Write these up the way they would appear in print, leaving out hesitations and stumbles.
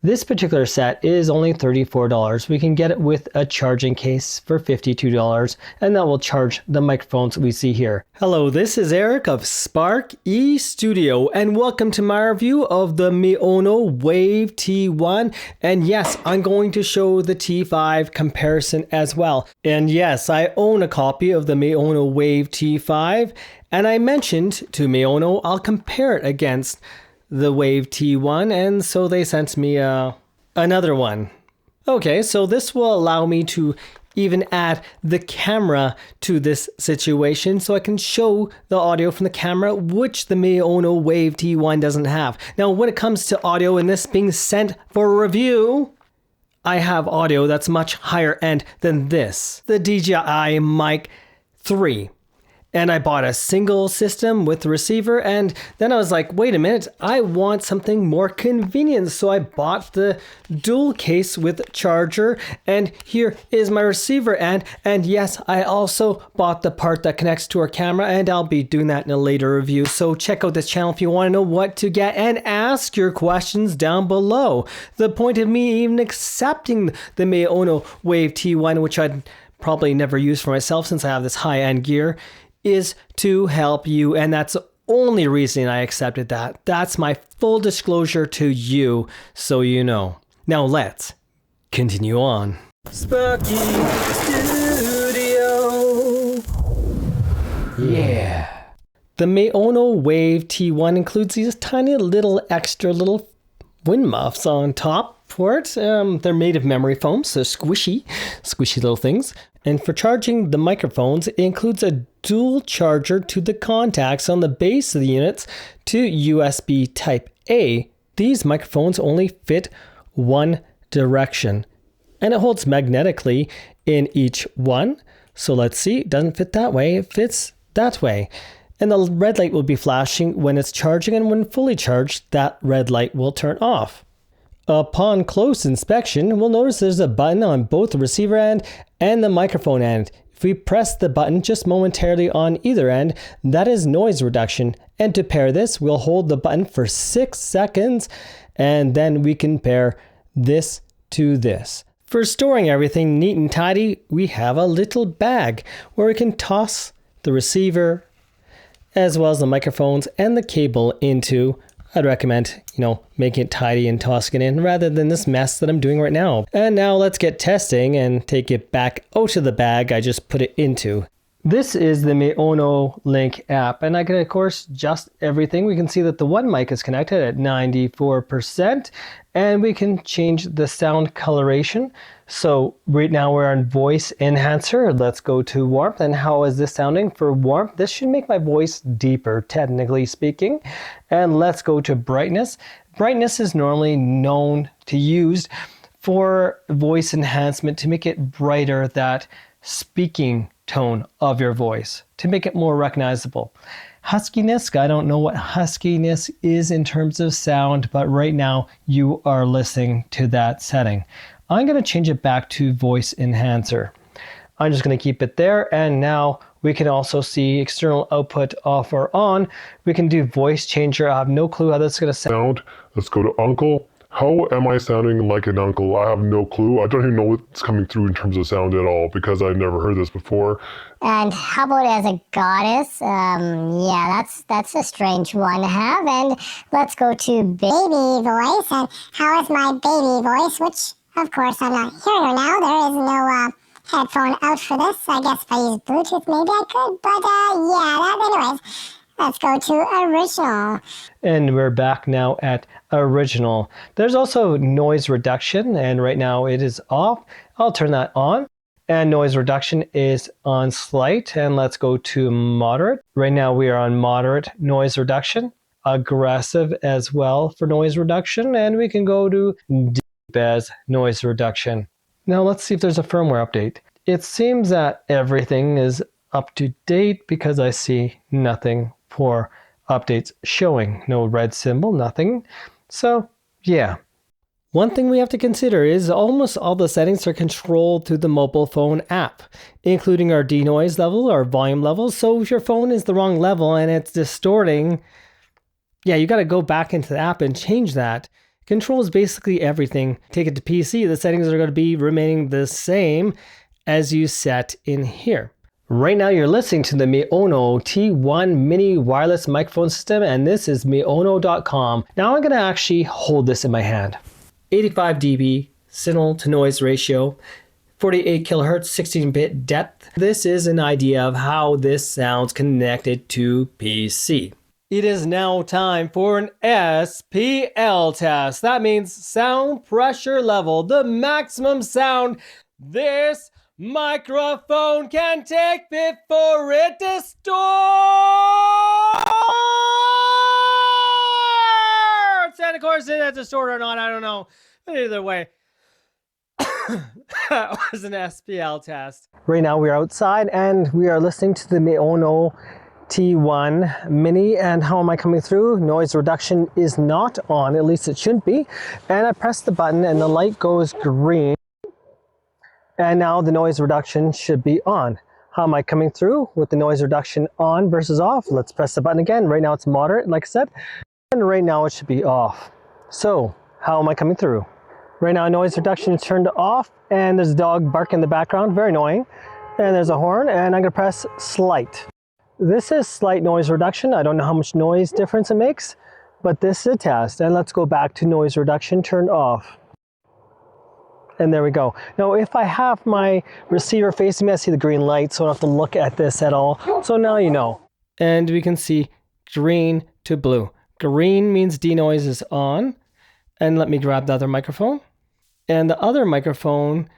This particular set is only $34. We can get it with a charging case for $52, and that will charge the microphones we see here. Hello, this is Eric of Spark eStudio, and welcome to my review of the Maono Wave T1. And yes, I'm going to show the T5 comparison as well. And yes, I own a copy of the Maono Wave T5, and I mentioned to Maono I'll compare it against the Wave T1, and so they sent me another one. Okay, so this will allow me to even add the camera to this situation, so I can show the audio from the camera, which the Maono Wave T1 doesn't have. Now, when it comes to audio and this being sent for review, I have audio that's much higher end than this, the DJI Mic 3. And I bought a single system with the receiver, and then I was like, wait a minute, I want something more convenient. So I bought the dual case with charger, and here is my receiver end. And yes, I also bought the part that connects to our camera, and I'll be doing that in a later review. So check out this channel if you want to know what to get, and ask your questions down below. The point of me even accepting the Maono Wave T1, which I'd probably never use for myself since I have this high-end gear, is to help you, and that's the only reason I accepted that. That's my full disclosure to you, so you know. Now let's continue on. Sparky Studio. Yeah. The Maono Wave T1 includes these tiny little extra little wind muffs on top for it. They're made of memory foam, so squishy little things. And for charging the microphones, it includes a dual charger to the contacts on the base of the units to USB Type A. These microphones only fit one direction, and it holds magnetically in each one. So let's see, it doesn't fit that way, it fits that way. And the red light will be flashing when it's charging, and when fully charged, that red light will turn off. Upon close inspection, we'll notice there's a button on both the receiver end and the microphone end. If we press the button just momentarily on either end, that is noise reduction. And to pair this, we'll hold the button for 6 seconds, and then we can pair this to this. For storing everything neat and tidy, we have a little bag where we can toss the receiver as well as the microphones and the cable into. I'd recommend, making it tidy and tossing it in rather than this mess that I'm doing right now. And now let's get testing and take it back out of the bag I just put it into. This is the Maono Link app, and I can of course adjust everything. We can see that the one mic is connected at 94%, and we can change the sound coloration. So right now we're on voice enhancer. Let's go to warmth. And how is this sounding for warmth? This should make my voice deeper, technically speaking. And let's go to brightness. Brightness is normally known to use for voice enhancement to make it brighter, that speaking tone of your voice, to make it more recognizable. Huskiness, I don't know what huskiness is in terms of sound, but right now you are listening to that setting. I'm going to change it back to voice enhancer. I'm just going to keep it there, and now we can also see external output off or on. We can do voice changer. I have no clue how that's going to sound. Let's go to uncle. How am I sounding like an uncle? I have no clue. I don't even know what's coming through in terms of sound at all because I've never heard this before. And how about as a goddess? Yeah, that's a strange one to have. And let's go to baby voice. And how is my baby voice? Which, of course, I'm not hearing her now. There is no headphone out for this. I guess if I use Bluetooth, maybe I could. But anyways. Let's go to original. And we're back now at original. There's also noise reduction, and right now it is off. I'll turn that on. And noise reduction is on slight. And let's go to moderate. Right now we are on moderate noise reduction. Aggressive as well for noise reduction. And we can go to deep as noise reduction. Now let's see if there's a firmware update. It seems that everything is up to date because I see nothing for updates showing. No red symbol, nothing. So yeah. One thing we have to consider is almost all the settings are controlled through the mobile phone app, including our denoise level, our volume level. So if your phone is the wrong level and it's distorting, yeah, you got to go back into the app and change that. controls basically everything. Take it to PC, the settings are going to be remaining the same as you set in here. Right now you're listening to the Maono T1 mini wireless microphone system, and this is Maono.com. Now I'm going to actually hold this in my hand. 85 dB signal to noise ratio, 48 kilohertz, 16-bit depth. This is an idea of how this sounds connected to PC. It is now time for an SPL test. That means sound pressure level, the maximum sound this microphone can take before it distorts. And of course, it distort or not, I don't know. But either way, that was an SPL test. Right now we are outside and we are listening to the Maono T1 mini. And how am I coming through? Noise reduction is not on, at least it shouldn't be. And I press the button and the light goes green. And now the noise reduction should be on. How am I coming through with the noise reduction on versus off? Let's press the button again. Right now it's moderate, like I said. And right now it should be off. So how am I coming through? Right now noise reduction is turned off and there's a dog barking in the background, very annoying. And there's a horn and I'm gonna press slight. This is slight noise reduction. I don't know how much noise difference it makes, but this is a test. And let's go back to noise reduction turned off. And there we go. Now, if I have my receiver facing me, I see the green light, so I don't have to look at this at all. So now you know. And we can see green to blue. Green means denoise is on. And let me grab the other microphone. And the other microphone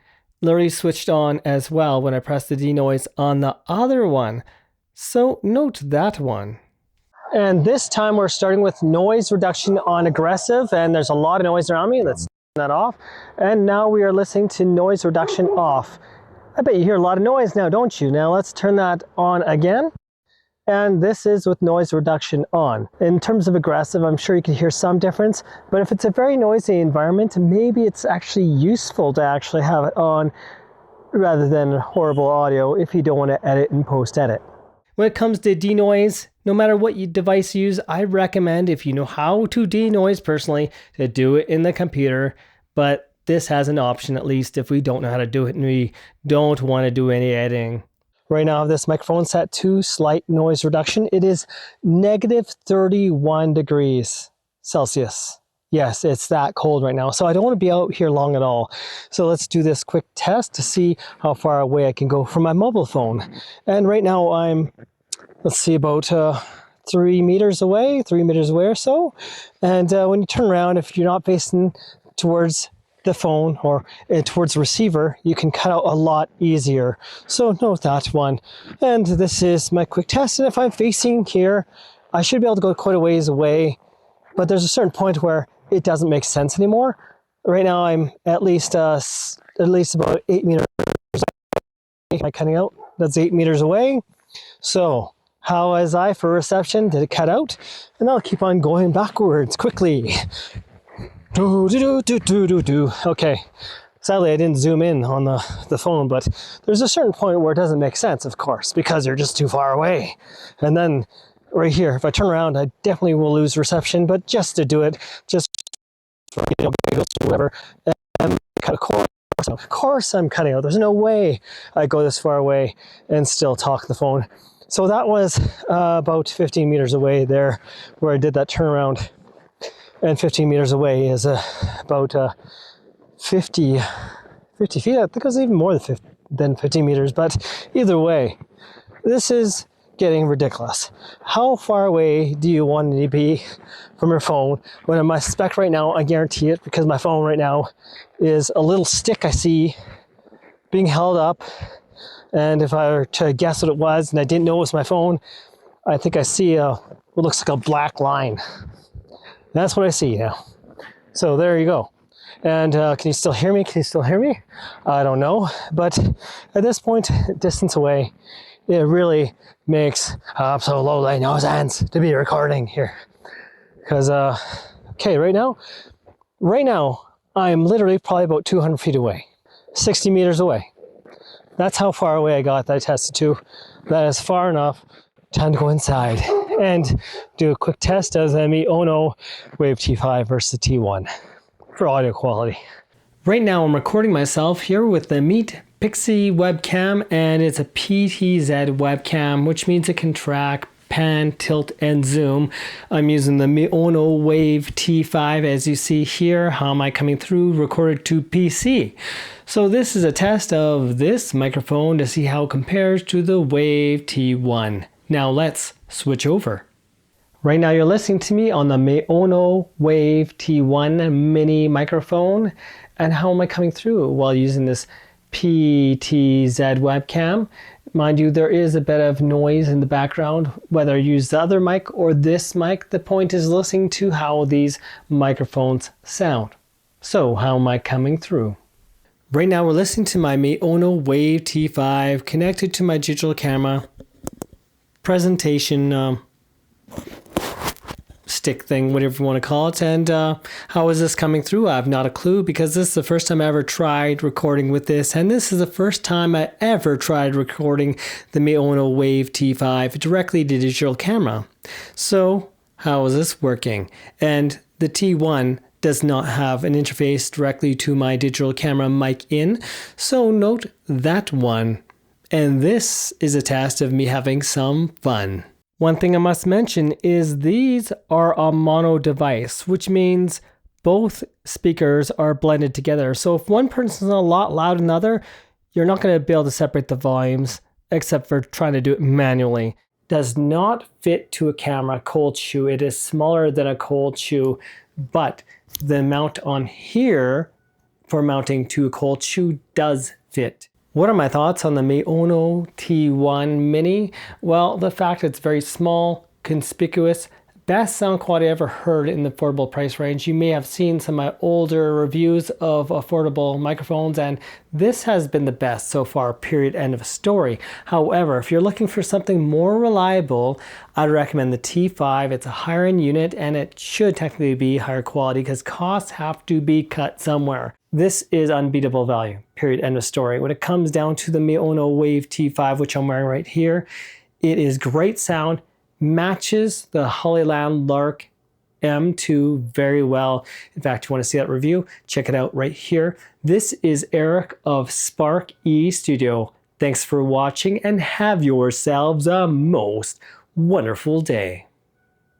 literally switched on as well when I pressed the denoise on the other one. So note that one. And this time we're starting with noise reduction on aggressive, and there's a lot of noise around me. Let's that off. And now we are listening to noise reduction off. I bet you hear a lot of noise now, don't you? Now let's turn that on again. And this is with noise reduction on. In terms of aggressive, I'm sure you can hear some difference, but if it's a very noisy environment, maybe it's actually useful to actually have it on rather than horrible audio if you don't want to edit and post-edit. When it comes to denoise, no matter what device you use, I recommend, if you know how to denoise personally, to do it in the computer. But this has an option, at least if we don't know how to do it and we don't want to do any editing. Right now I have this microphone set to slight noise reduction. It is negative 31 degrees Celsius. Yes, it's that cold right now. So I don't want to be out here long at all. So let's do this quick test to see how far away I can go from my mobile phone. And right now I'm, let's see, about 3 meters away or so. And when you turn around, if you're not facing towards the phone or towards the receiver, you can cut out a lot easier. So note that one. And this is my quick test. And if I'm facing here, I should be able to go quite a ways away. But there's a certain point where it doesn't make sense anymore. Right now I'm at least about 8 meters away. Am I cutting out? That's 8 meters away. So how was I for reception? Did it cut out? And I'll keep on going backwards quickly. Okay. Sadly, I didn't zoom in on the phone, but there's a certain point where it doesn't make sense, of course, because you're just too far away. And then right here, if I turn around, I definitely will lose reception, but just to do it, just for, whatever, and cut a cord. So of course I'm cutting out. There's no way I go this far away and still talk the phone. So that was about 15 meters away there where I did that turnaround. And 15 meters away is about 50 feet. I think it was even more than 50 meters, but either way, this is getting ridiculous. How far away do you want to be from your phone? When my spec right now, I guarantee it, because my phone right now is a little stick I see being held up. And if I were to guess what it was and I didn't know it was my phone, I think I see what looks like a black line. That's what I see now. So there you go. And can you still hear me? Can you still hear me? I don't know. But at this point, distance away, it really makes absolutely no sense to be recording here. Because, okay, right now, I'm literally probably about 200 feet away, 60 meters away. That's how far away I got that I tested to. That is far enough. Time to go inside and do a quick test of the Maono Wave T5 versus the T1. for audio quality. Right now I'm recording myself here with the Meet Pixie webcam, and it's a PTZ webcam, which means it can track pan, tilt, and zoom. I'm using the Maono Wave T5 as you see here. How am I coming through? Recorded to PC. So this is a test of this microphone to see how it compares to the Wave T1. Now let's switch over. Right now you're listening to me on the Maono Wave T1 mini microphone. And how am I coming through while using this PTZ webcam? Mind you, there is a bit of noise in the background, whether I use the other mic or this mic. The point is listening to how these microphones sound. So how am I coming through? Right now we're listening to my Maono Wave T5 connected to my digital camera presentation stick thing, whatever you want to call it. And how is this coming through? I have not a clue, because this is the first time I ever tried recording with this, and this is the first time I ever tried recording the Maono Wave T5 directly to digital camera. So how is this working? And the T1 does not have an interface directly to my digital camera mic in, so note that one. And this is a test of me having some fun. One thing I must mention is these are a mono device, which means both speakers are blended together. So if one person's a lot louder than another, you're not going to be able to separate the volumes except for trying to do it manually. Does not fit to a camera cold shoe. It is smaller than a cold shoe, but the mount on here for mounting to a cold shoe does fit. What are my thoughts on the Maono T1 Mini? Well, the fact it's very small, conspicuous, best sound quality I ever heard in the affordable price range. You may have seen some of my older reviews of affordable microphones, and this has been the best so far, period, end of story. However, if you're looking for something more reliable, I'd recommend the T5. It's a higher end unit, and it should technically be higher quality because costs have to be cut somewhere. This is unbeatable value, period, end of story. When it comes down to the Maono Wave T5, which I'm wearing right here, it is great sound, matches the Hollyland Lark M2 very well. In fact, if you want to see that review, check it out right here. This is Eric of Spark E Studio. Thanks for watching, and have yourselves a most wonderful day.